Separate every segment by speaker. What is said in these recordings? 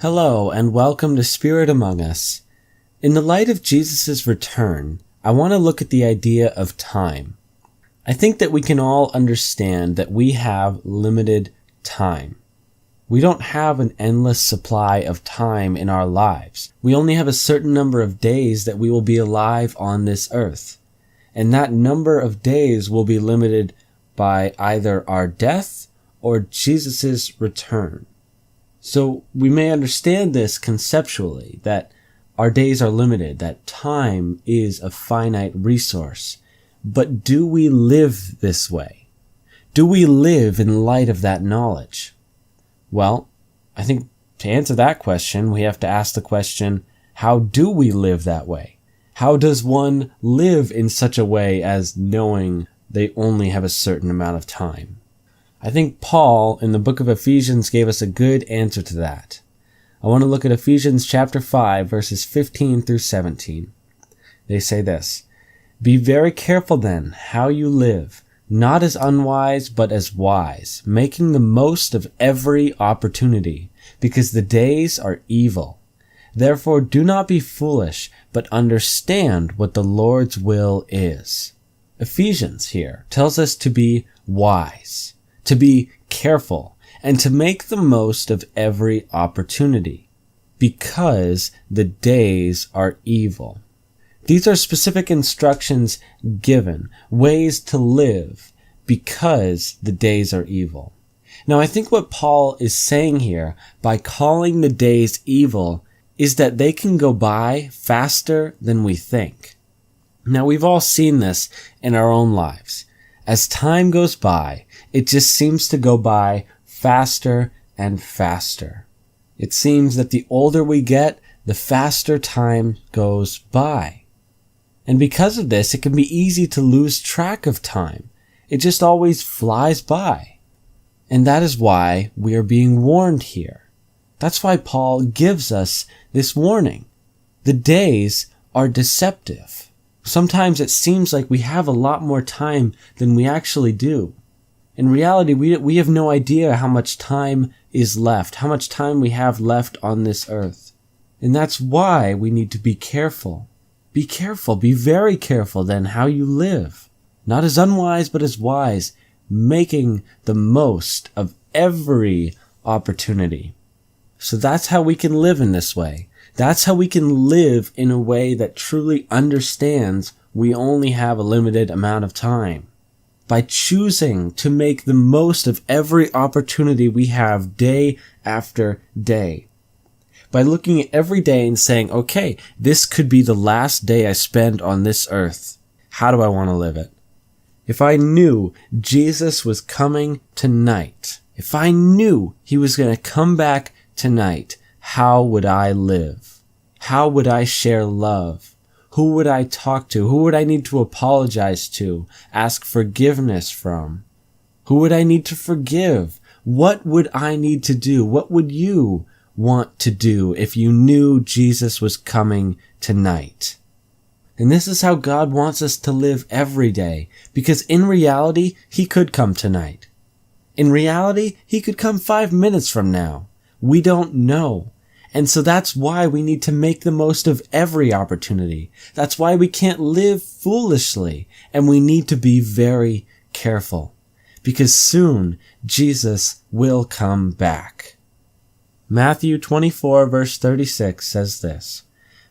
Speaker 1: Hello, and welcome to Spirit Among Us. In the light of Jesus' return, I want to look at the idea of time. I think that we can all understand that we have limited time. We don't have an endless supply of time in our lives. We only have a certain number of days that we will be alive on this earth. And that number of days will be limited by either our death or Jesus' return. So we may understand this conceptually, that our days are limited, that time is a finite resource. But do we live this way? Do we live in light of that knowledge? Well, I think to answer that question, we have to ask the question, how do we live that way? How does one live in such a way as knowing they only have a certain amount of time? I think Paul in the book of Ephesians gave us a good answer to that. I want to look at Ephesians chapter 5, verses 15 through 17. They say this, "Be very careful then how you live, not as unwise but as wise, making the most of every opportunity, because the days are evil. Therefore do not be foolish, but understand what the Lord's will is." Ephesians here tells us to be wise, to be careful, and to make the most of every opportunity, because the days are evil. These are specific instructions given, ways to live, because the days are evil. Now, I think what Paul is saying here by calling the days evil is that they can go by faster than we think. Now, we've all seen this in our own lives. As time goes by, it just seems to go by faster and faster. It seems that the older we get, the faster time goes by. And because of this, it can be easy to lose track of time. It just always flies by. And that is why we are being warned here. That's why Paul gives us this warning. The days are deceptive. Sometimes it seems like we have a lot more time than we actually do. In reality, we have no idea how much time is left, how much time we have left on this earth. And that's why we need to be careful. Be careful, be very careful then how you live. Not as unwise, but as wise, making the most of every opportunity. So that's how we can live in this way. That's how we can live in a way that truly understands we only have a limited amount of time. By choosing to make the most of every opportunity we have day after day. By looking at every day and saying, okay, this could be the last day I spend on this earth. How do I want to live it? If I knew Jesus was coming tonight, if I knew he was going to come back tonight, how would I live? How would I share love? Who would I talk to? Who would I need to apologize to, ask forgiveness from? Who would I need to forgive? What would I need to do? What would you want to do if you knew Jesus was coming tonight? And this is how God wants us to live every day, because in reality, he could come tonight. In reality, he could come 5 minutes from now. We don't know. And so that's why we need to make the most of every opportunity. That's why we can't live foolishly, and we need to be very careful, because soon Jesus will come back. Matthew 24 verse 36 says this,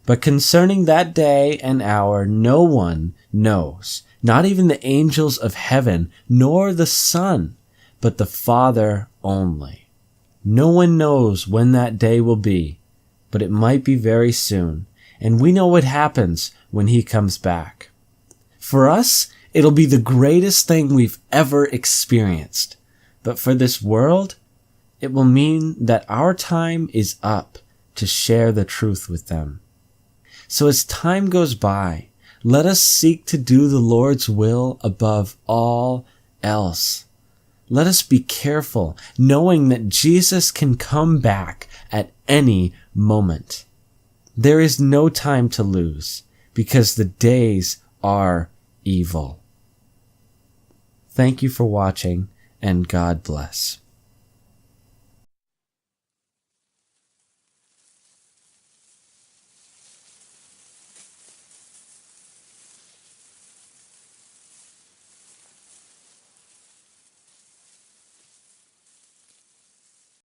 Speaker 1: "But concerning that day and hour no one knows, not even the angels of heaven, nor the Son, but the Father only." No one knows when that day will be, but it might be very soon, and we know what happens when he comes back. For us, it'll be the greatest thing we've ever experienced, but for this world, it will mean that our time is up to share the truth with them. So as time goes by, let us seek to do the Lord's will above all else. Let us be careful, knowing that Jesus can come back at any moment. There is no time to lose, because the days are evil. Thank you for watching, and God bless.